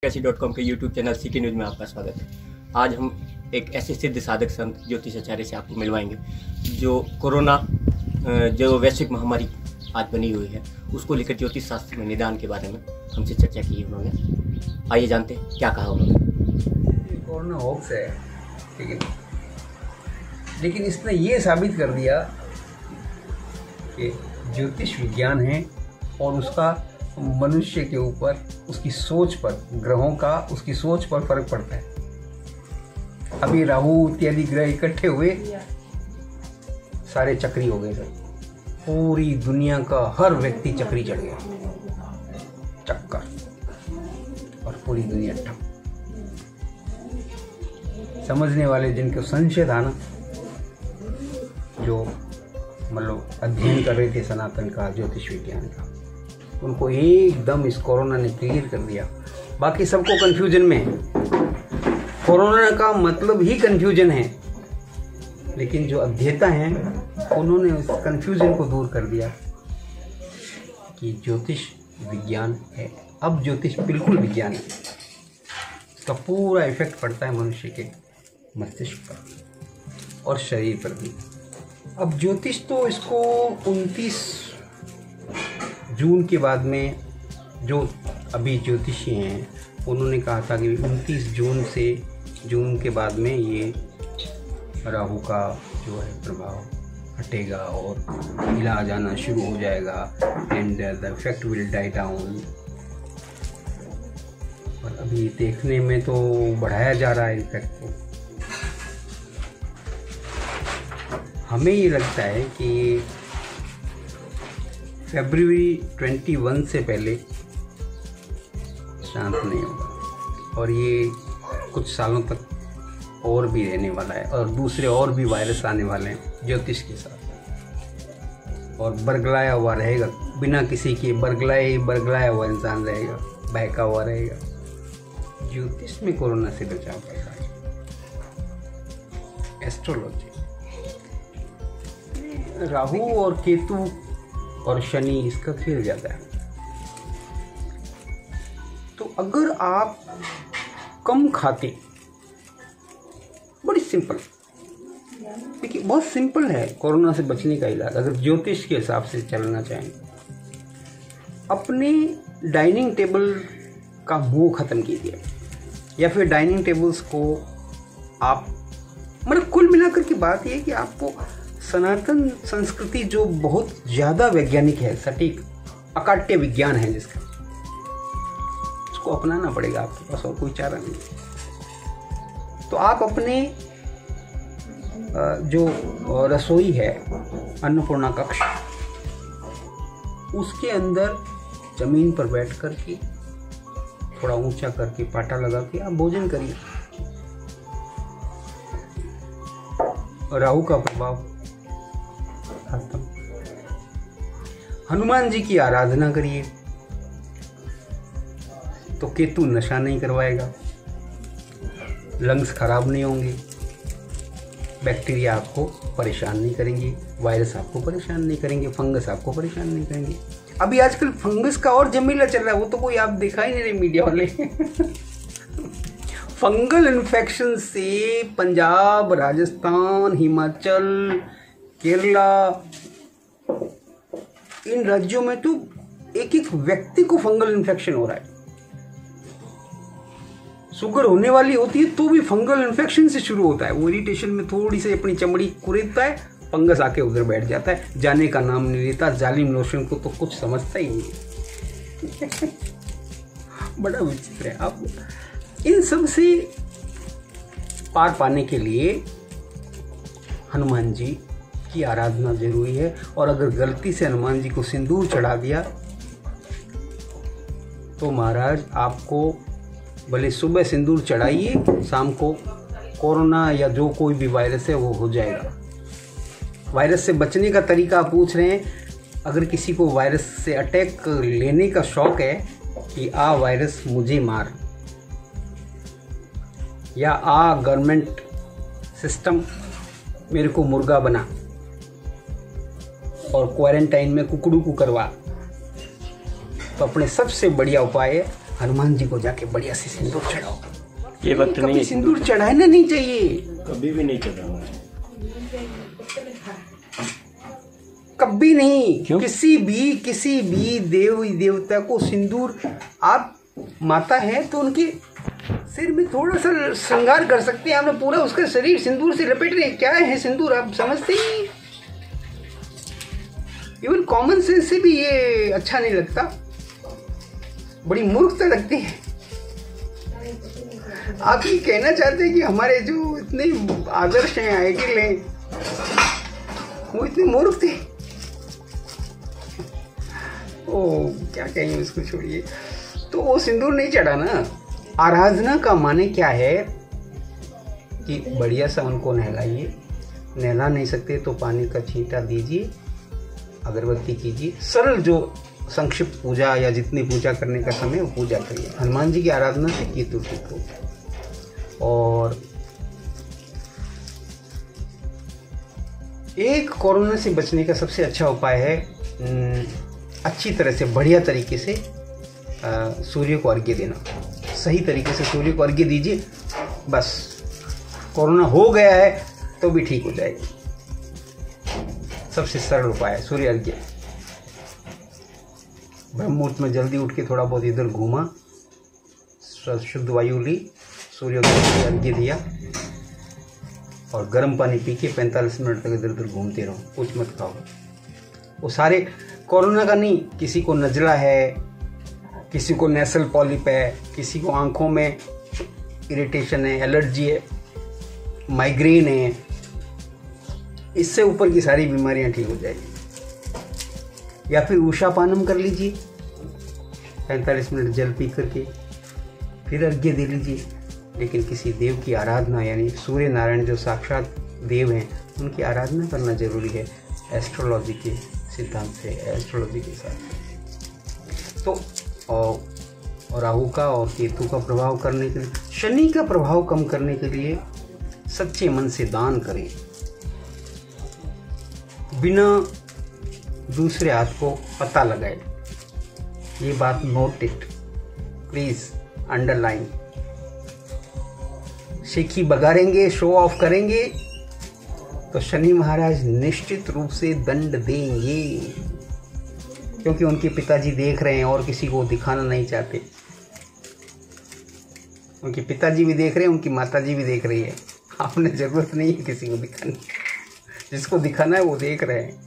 CK के YouTube channel CK news में आपका स्वागत है। आज हम एक ऐसे सिद्ध साधक संत ज्योतिषाचार्य से आपको मिलवाएंगे जो कोरोना जो वैश्विक महामारी आज बनी हुई है उसको लेकर ज्योतिष शास्त्र में निदान के बारे में हमसे चर्चा की है उन्होंने। आइए जानते हैं क्या कहा उन्होंने। कोरोना होक्स है, ठीक है, लेकिन इसने ये साबित कर दिया कि ज्योतिष विज्ञान है और उसका मनुष्य के ऊपर, उसकी सोच पर, ग्रहों का उसकी सोच पर फर्क पड़ता है। अभी राहु इत्यादि ग्रह इकट्ठे हुए, सारे चक्री हो गए सर। पूरी दुनिया का हर व्यक्ति चक्री चढ़ गया, चक्कर, और पूरी दुनिया ठप। समझने वाले जिनको संशय था ना, जो मतलब अध्ययन कर रहे थे सनातन का, ज्योतिष विज्ञान का, उनको एकदम इस कोरोना ने क्लियर कर दिया। बाकी सबको कंफ्यूजन में है, कोरोना का मतलब ही कंफ्यूजन है, लेकिन जो अध्येता हैं उन्होंने उस कंफ्यूजन को दूर कर दिया कि ज्योतिष विज्ञान है। अब ज्योतिष बिल्कुल विज्ञान है, इसका पूरा इफेक्ट पड़ता है मनुष्य के मस्तिष्क पर और शरीर पर भी। अब ज्योतिष तो इसको 29 जून के बाद में, जो अभी ज्योतिषी हैं उन्होंने कहा था कि 29 जून के बाद में ये राहु का जो है प्रभाव हटेगा और इलाज आना शुरू हो जाएगा and the effect will die down. और अभी देखने में तो बढ़ाया जा रहा है इफेक्ट को। हमें ये लगता है कि फरवरी 21 से पहले शांत नहीं होगा और ये कुछ सालों तक और भी रहने वाला है और दूसरे और भी वायरस आने वाले हैं ज्योतिष के साथ, और बरगलाया हुआ रहेगा, बिना किसी के बरगलाया हुआ इंसान रहेगा, बहका हुआ रहेगा। ज्योतिष में कोरोना से बचाव कर रहा है एस्ट्रोलॉजी। राहु और केतु और शनि इसका खेल जाता है। तो अगर आप कम खाते, बड़ी सिंपल, देखिए बहुत सिंपल है कोरोना से बचने का इलाज, अगर ज्योतिष के हिसाब से चलना चाहें। अपने डाइनिंग टेबल का मुंह खत्म कीजिए, या फिर डाइनिंग टेबल्स को आप, मतलब कुल मिलाकर की बात यह कि आपको सनातन संस्कृति जो बहुत ज़्यादा वैज्ञानिक है, सटीक अकाट्य विज्ञान है जिसका, उसको अपनाना पड़ेगा। आपके पास और कोई चारा नहीं। तो आप अपने जो रसोई है, अन्नपूर्णा कक्ष, उसके अंदर जमीन पर बैठ कर के थोड़ा ऊंचा करके पाटा लगा के आप भोजन करिए। राहु का प्रभाव खत्म। हनुमान जी की आराधना करिए तो केतु नशा नहीं करवाएगा, लंग्स खराब नहीं होंगे, बैक्टीरिया आपको परेशान नहीं करेंगे, वायरस आपको परेशान नहीं करेंगे, फंगस आपको परेशान नहीं करेंगे। अभी आजकल फंगस का और जमीला चल रहा है, वो तो कोई आप दिखा ही नहीं रहे मीडिया वाले। फंगल इन्फेक्शन से पंजाब, राजस्थान, हिमाचल, केरला, इन राज्यों में तो एक एक व्यक्ति को फंगल इन्फेक्शन हो रहा है। शुगर होने वाली होती है तो भी फंगल इन्फेक्शन से शुरू होता है। वो इरिटेशन में थोड़ी सी अपनी चमड़ी कुरेदता है, फंगस आके उधर बैठ जाता है, जाने का नाम नहीं लेता। जालिम लोशन को तो कुछ समझता ही नहीं। बड़ा विचित्र है। अब इन सब से पार पाने के लिए हनुमान जी की आराधना जरूरी है। और अगर गलती से हनुमान जी को सिंदूर चढ़ा दिया तो महाराज आपको भले सुबह सिंदूर चढ़ाइए, शाम को कोरोना या जो कोई भी वायरस है वो हो जाएगा। वायरस से बचने का तरीका आप पूछ रहे हैं। अगर किसी को वायरस से अटैक लेने का शौक है कि आ वायरस मुझे मार, या आ गवर्नमेंट सिस्टम मेरे को मुर्गा बना और क्वारंटाइन में कुकड़ू को करवा, तो अपने सबसे बढ़िया उपाय है हनुमान जी को जाके बढ़िया से सिंदूर चढ़ाओ। ये वक्त नहीं है, सिंदूर चढ़ाना नहीं चाहिए, कभी भी नहीं चढ़ाऊंगा, कभी नहीं। क्यों? किसी भी देवी देवता को सिंदूर, आप माता है तो उनके सिर में थोड़ा सा श्रृंगार कर सकते हैं, आपने पूरा उसका शरीर सिंदूर से लपेट रहे हैं। क्या है सिंदूर, आप समझते ही। इवन कॉमन सेंस से भी ये अच्छा नहीं लगता, बड़ी मूर्खता लगती है। आप ये कहना चाहते हैं कि हमारे जो इतने आदर्श हैं, आइडियल हैं, वो इतने मूर्ख थे? ओ क्या कहेंगे, उसको छोड़िए। तो वो सिंदूर नहीं चढ़ा ना। आराधना का माने क्या है कि बढ़िया सा उनको नहलाइए, नहला नहीं सकते तो पानी का छींटा दीजिए, अगरबत्ती कीजिए, सरल जो संक्षिप्त पूजा या जितनी पूजा करने का समय वो पूजा करिए। हनुमान जी की आराधना से केतु ठीक हो। और एक कोरोना से बचने का सबसे अच्छा उपाय है अच्छी तरह से बढ़िया तरीके से सूर्य को अर्घ्य देना। सही तरीके से सूर्य को अर्घ्य दीजिए, बस कोरोना हो गया है तो भी ठीक हो जाएगी। सबसे सरल उपाय है सूर्य अर्घ्य। ब्रह्म मुहूर्त में जल्दी उठ के थोड़ा बहुत इधर घूमा, शुद्ध वायु ली, सूर्य को अर्घ्य दिया और गर्म पानी पी के 45 मिनट तक इधर उधर घूमते रहो, कुछ मत खाओ। वो सारे कोरोना का नहीं, किसी को नजला है, किसी को नेसल पॉलिप है, किसी को आंखों में इरिटेशन है, एलर्जी है, माइग्रेन है, इससे ऊपर की सारी बीमारियां ठीक हो जाएगी। या फिर उषा पानम कर लीजिए, 45 मिनट जल पी करके फिर अर्घ्य दे लीजिए। लेकिन किसी देव की आराधना, यानी सूर्य नारायण जो साक्षात देव हैं, उनकी आराधना करना जरूरी है एस्ट्रोलॉजी के सिद्धांत से, एस्ट्रोलॉजी के साथ। तो और राहु का और केतु का प्रभाव करने के लिए, शनि का प्रभाव कम करने के लिए सच्चे मन से दान करें, बिना दूसरे हाथ को पता लगाए। ये बात नोट इट प्लीज, अंडरलाइन। शेखी बगाड़ेंगे, शो ऑफ करेंगे तो शनि महाराज निश्चित रूप से दंड देंगे, क्योंकि उनके पिताजी देख रहे हैं और किसी को दिखाना नहीं चाहते। उनके पिताजी भी देख रहे हैं, उनकी माताजी भी देख रही है। आपने जरूरत नहीं है किसी को दिखाने, जिसको दिखाना है वो देख रहे हैं।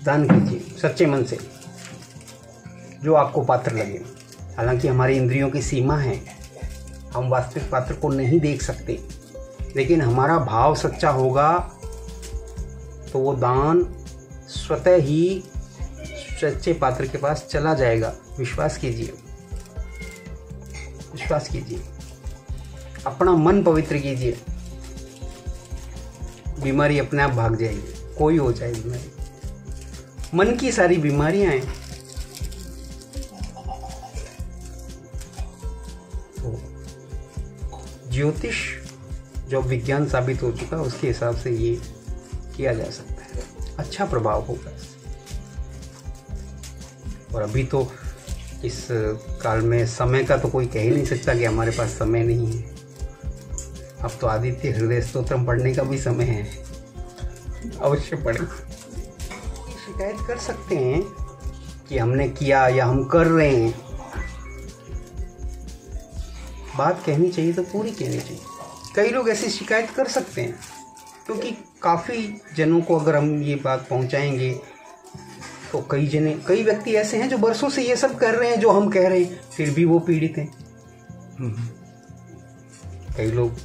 दान कीजिए सच्चे मन से, जो आपको पात्र लगे। हालांकि हमारी इंद्रियों की सीमा है, हम वास्तविक पात्र को नहीं देख सकते, लेकिन हमारा भाव सच्चा होगा तो वो दान स्वतः ही सच्चे पात्र के पास चला जाएगा। विश्वास कीजिए, विश्वास कीजिए, अपना मन पवित्र कीजिए, बीमारी अपने आप भाग जाएगी। कोई हो जाए बीमारी, मन की सारी बीमारियां हैं। तो ज्योतिष जो विज्ञान साबित हो चुका है, उसके हिसाब से ये किया जा सकता है, अच्छा प्रभाव होगा। और अभी तो इस काल में समय का तो कोई कह ही नहीं सकता कि हमारे पास समय नहीं है। अब तो आदित्य हृदय स्तोत्रम पढ़ने का भी समय है, अवश्य पढ़ें। शिकायत कर सकते हैं कि हमने किया या हम कर रहे हैं, बात कहनी चाहिए तो पूरी कहनी चाहिए। कई लोग ऐसी शिकायत कर सकते हैं, क्योंकि काफ़ी जनों को अगर हम ये बात पहुंचाएंगे तो कई व्यक्ति ऐसे हैं जो बरसों से ये सब कर रहे हैं जो हम कह रहे हैं, फिर भी वो पीड़ित हैं। कई लोग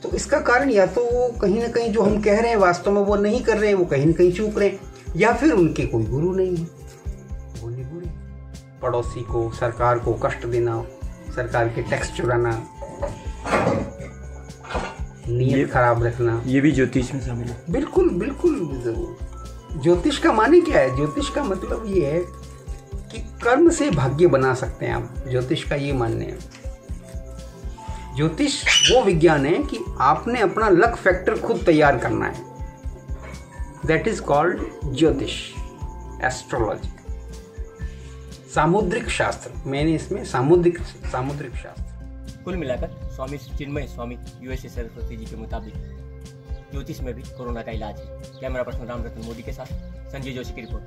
तो इसका कारण या तो वो कहीं ना कहीं जो हम कह रहे हैं वास्तव में वो नहीं कर रहे हैं, वो कहीं ना कहीं चूक रहे हैं, या फिर उनके कोई गुरु नहीं है, वो निगुरे। पड़ोसी को, सरकार को कष्ट देना, सरकार के टैक्स चुराना, नीयत खराब रखना, ये भी ज्योतिष में शामिल है। बिल्कुल बिल्कुल जरूर। ज्योतिष का माने क्या है? ज्योतिष का मतलब ये है कि कर्म से भाग्य बना सकते हैं आप। ज्योतिष का ये मानने है। ज्योतिष वो विज्ञान है कि आपने अपना लक फैक्टर खुद तैयार करना है। दैट इज कॉल्ड ज्योतिष, एस्ट्रोलॉजी। सामुद्रिक शास्त्र, मैंने इसमें सामुद्रिक शास्त्र। कुल मिलाकर स्वामी चिन्मय स्वामी यूएसए सरस्वती जी के मुताबिक ज्योतिष में भी कोरोना का इलाज है। कैमरा पर्सन राम रतन मोदी के साथ संजय जोशी की रिपोर्ट,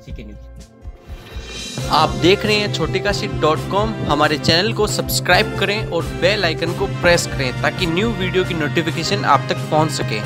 सीके न्यूज। आप देख रहे हैं छोटेकाशी.com। हमारे चैनल को सब्सक्राइब करें और बेल आइकन को प्रेस करें ताकि न्यू वीडियो की नोटिफिकेशन आप तक पहुंच सके।